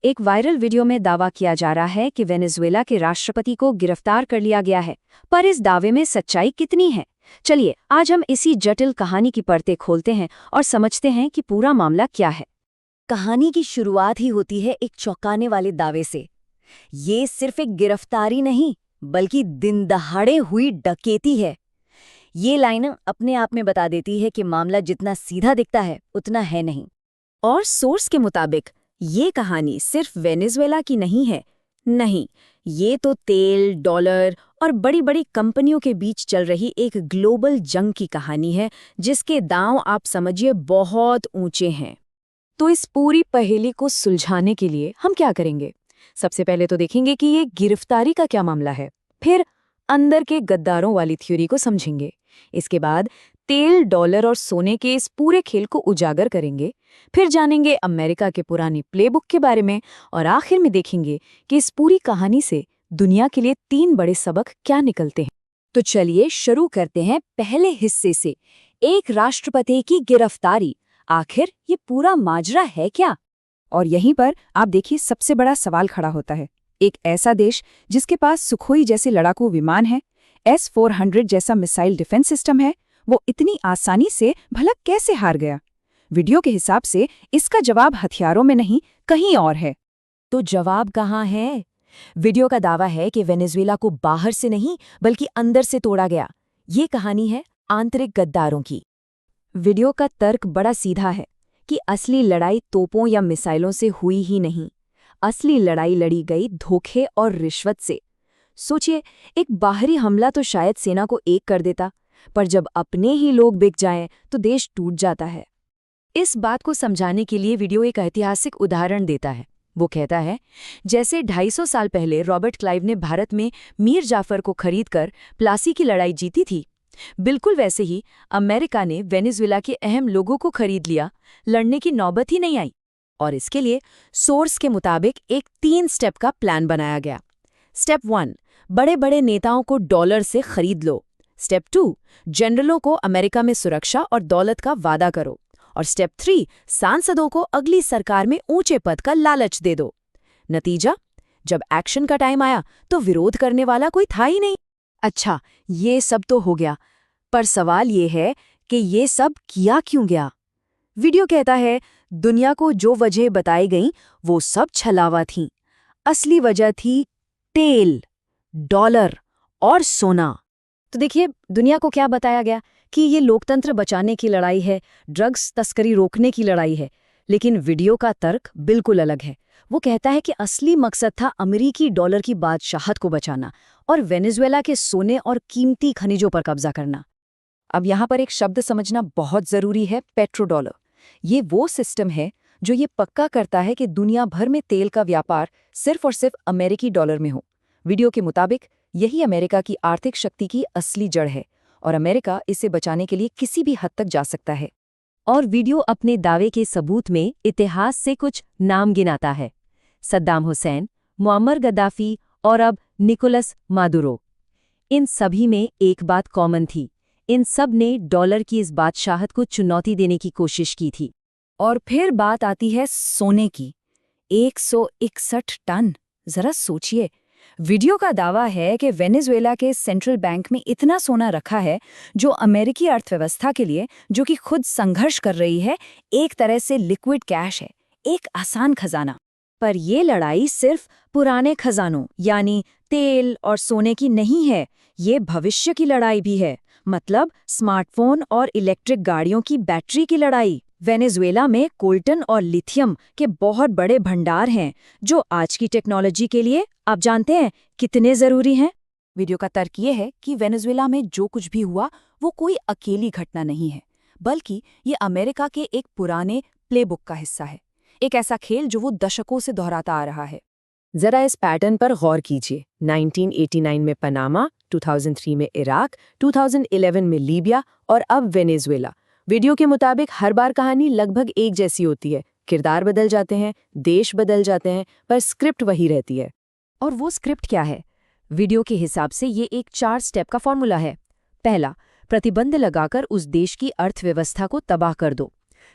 एक viral video में दावा किया जा रहा है कि वेनेजुएला के राष्ट्रपति को गिरफ्तार कर लिया गया है, पर इस दावे में सच्चाई कितनी है? चलिए आज हम इसी जटिल कहानी की परतें खोलते हैं और समझते हैं कि पूरा मामला क्या है। कहानी की शुरुआत ही होती है एक चौंकाने वाले दावे से। ये सिर्फ एक गिरफ्तारी नहीं, बल्कि दिन दहाड़े हुई डकैती है। ये लाइन अपने आप में बता देती है कि मामला जितना सीधा दिखता है उतना है नहीं। और सोर्स के मुताबिक ये कहानी सिर्फ वेनेजुएला की नहीं है। नहीं, ये तो तेल, डॉलर और बड़ी बड़ी कंपनियों के बीच चल रही एक ग्लोबल जंग की कहानी है, जिसके दांव आप समझिए बहुत ऊंचे हैं। तो इस पूरी पहेली को सुलझाने के लिए हम क्या करेंगे? सबसे पहले तो देखेंगे कि ये गिरफ्तारी का क्या मामला है, फिर अंदर के गद्दारों वाली थ्योरी को समझेंगे। इसके बाद तेल, डॉलर और सोने के इस पूरे खेल को उजागर करेंगे, फिर जानेंगे अमेरिका के पुरानी प्लेबुक के बारे में, और आखिर में देखेंगे कि इस पूरी कहानी से दुनिया के लिए 3 बड़े सबक क्या निकलते हैं। तो चलिए शुरू करते हैं पहले हिस्से से, एक राष्ट्रपति की गिरफ्तारी। आखिर ये पूरा माजरा है क्या? और यहीं पर आप देखिए सबसे बड़ा सवाल खड़ा होता है। एक ऐसा देश जिसके पास सुखोई जैसे लड़ाकू विमान है, S-400 जैसा मिसाइल डिफेंस सिस्टम है, वो इतनी आसानी से भला कैसे हार गया? वीडियो के हिसाब से इसका जवाब हथियारों में नहीं, कहीं और है। तो जवाब कहाँ है? वीडियो का दावा है कि वेनेजुएला को बाहर से नहीं बल्कि अंदर से तोड़ा गया। ये कहानी है आंतरिक गद्दारों की। वीडियो का तर्क बड़ा सीधा है कि असली लड़ाई तोपों या मिसाइलों से हुई ही नहीं। असली लड़ाई लड़ी गई धोखे और रिश्वत से। सोचिए, एक बाहरी हमला तो शायद सेना को एक कर देता, पर जब अपने ही लोग बिक जाएं तो देश टूट जाता है। इस बात को समझाने के लिए वीडियो एक ऐतिहासिक उदाहरण देता है। वो कहता है, जैसे 250 साल पहले रॉबर्ट क्लाइव ने भारत में मीर जाफर को खरीदकर प्लासी की लड़ाई जीती थी, बिल्कुल वैसे ही अमेरिका ने वेनेजुएला के अहम लोगों को खरीद लिया। लड़ने की नौबत ही नहीं आई। और इसके लिए सोर्स के मुताबिक एक 3 स्टेप का प्लान बनाया गया। स्टेप 1, बड़े बड़े नेताओं को डॉलर से खरीद लो। स्टेप 2, जनरलों को अमेरिका में सुरक्षा और दौलत का वादा करो। और स्टेप 3, सांसदों को अगली सरकार में ऊंचे पद का लालच दे दो। नतीजा, जब एक्शन का टाइम आया तो विरोध करने वाला कोई था ही नहीं। अच्छा, ये सब तो हो गया, पर सवाल ये है कि ये सब किया क्यों गया? वीडियो कहता है, दुनिया को जो वजह बताई गईं वो सब छलावा थीं। असली वजह थी तेल, डॉलर और सोना। तो देखिए, दुनिया को क्या बताया गया कि ये लोकतंत्र बचाने की लड़ाई है, ड्रग्स तस्करी रोकने की लड़ाई है। लेकिन वीडियो का तर्क बिल्कुल अलग है। वो कहता है कि असली मकसद था अमेरिकी डॉलर की बादशाहत को बचाना और वेनेजुएला के सोने और कीमती खनिजों पर कब्जा करना। अब यहाँ पर एक शब्द समझना बहुत जरूरी है, पेट्रोडॉलर। ये वो सिस्टम है जो ये पक्का करता है कि दुनिया भर में तेल का व्यापार सिर्फ और सिर्फ अमेरिकी डॉलर में हो। वीडियो के मुताबिक यही अमेरिका की आर्थिक शक्ति की असली जड़ है, और अमेरिका इसे बचाने के लिए किसी भी हद तक जा सकता है। और वीडियो अपने दावे के सबूत में इतिहास से कुछ नाम गिनाता है: सद्दाम हुसैन, मुअम्मर गद्दाफी और अब निकोलस मादुरो। इन सभी में एक बात कॉमन थी, इन सब ने डॉलर की इस बादशाहत को चुनौती देने की कोशिश की थी। और फिर बात आती है सोने की। 161 टन। जरा सोचिए, वीडियो का दावा है कि वेनेजुएला के सेंट्रल बैंक में इतना सोना रखा है जो अमेरिकी अर्थव्यवस्था के लिए, जो कि खुद संघर्ष कर रही है, एक तरह से लिक्विड कैश है, एक आसान खजाना। पर ये लड़ाई सिर्फ पुराने खजानों यानी तेल और सोने की नहीं है, ये भविष्य की लड़ाई भी है। मतलब स्मार्टफोन और इलेक्ट्रिक गाड़ियों की बैटरी की लड़ाई। वेनेजुएला में कोल्टन और लिथियम के बहुत बड़े भंडार हैं, जो आज की टेक्नोलॉजी के लिए आप जानते हैं कितने जरूरी हैं। वीडियो का तर्क ये है कि वेनेजुएला में जो कुछ भी हुआ वो कोई अकेली घटना नहीं है, बल्कि ये अमेरिका के एक पुराने प्लेबुक का हिस्सा है। एक ऐसा खेल जो वो दशकों से दोहराता आ रहा है। जरा इस पैटर्न पर गौर कीजिए। 1989 में पनामा, 2003 में इराक, 2011 में लीबिया और अब वेनेजुएला। वीडियो के मुताबिक हर बार कहानी लगभग एक जैसी होती है। किरदार बदल जाते हैं, देश बदल जाते हैं, पर स्क्रिप्ट वही रहती है। और वो स्क्रिप्ट क्या है? वीडियो के हिसाब से ये एक 4 स्टेप का फॉर्मूला है। पहला, प्रतिबंध लगाकर उस देश की अर्थव्यवस्था को तबाह कर दो।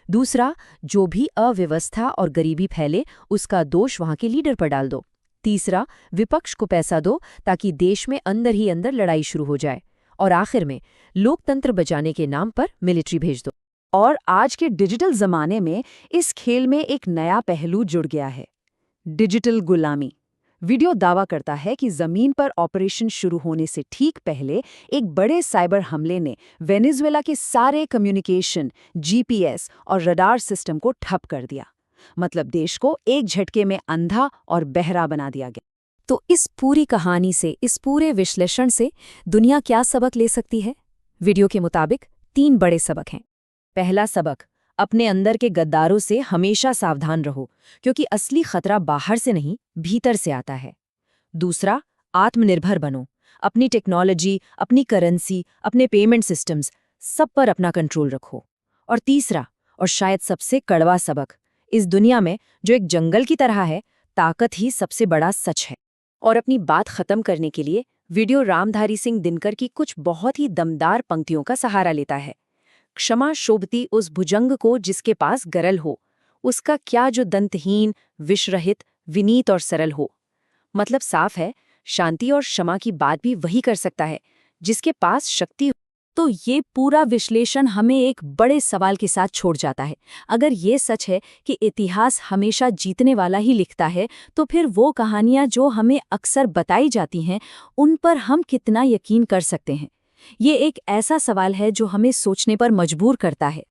दूसरा, जो भी अव्यवस्था और गरीबी फैले उसका दोष वहां के लीडर पर डाल दो। तीसरा, विपक्ष को पैसा दो ताकि देश में अंदर ही अंदर लड़ाई शुरू हो जाए। और आखिर में लोकतंत्र बचाने के नाम पर मिलिट्री भेज दो। और आज के डिजिटल जमाने में इस खेल में एक नया पहलू जुड़ गया है, डिजिटल गुलामी। वीडियो दावा करता है कि जमीन पर ऑपरेशन शुरू होने से ठीक पहले एक बड़े साइबर हमले ने वेनेजुएला के सारे कम्युनिकेशन, जीपीएस और रडार सिस्टम को ठप कर दिया। मतलब देश को एक झटके में अंधा और बहरा बना दिया गया। तो इस पूरी कहानी से, इस पूरे विश्लेषण से दुनिया क्या सबक ले सकती है? वीडियो के मुताबिक 3 बड़े सबक हैं। पहला सबक, अपने अंदर के गद्दारों से हमेशा सावधान रहो, क्योंकि असली खतरा बाहर से नहीं, भीतर से आता है। दूसरा, आत्मनिर्भर बनो। अपनी टेक्नोलॉजी, अपनी करेंसी, अपने पेमेंट सिस्टम्स, सब पर अपना कंट्रोल रखो। और तीसरा, और शायद सबसे कड़वा सबक, इस दुनिया में जो एक जंगल की तरह है, ताकत ही सबसे बड़ा सच है। और अपनी बात खत्म करने के लिए वीडियो रामधारी सिंह दिनकर की कुछ बहुत ही दमदार पंक्तियों का सहारा लेता है। क्षमा शोभती उस भुजंग को जिसके पास गरल हो, उसका क्या जो दंतहीन, विषरहित, विनीत और सरल हो। मतलब साफ है, शांति और क्षमा की बात भी वही कर सकता है जिसके पास शक्ति हो। तो ये पूरा विश्लेषण हमें एक बड़े सवाल के साथ छोड़ जाता है। अगर ये सच है कि इतिहास हमेशा जीतने वाला ही लिखता है, तो फिर वो कहानियाँ जो हमें अक्सर बताई जाती हैं, उन पर हम कितना यकीन कर सकते हैं? ये एक ऐसा सवाल है जो हमें सोचने पर मजबूर करता है।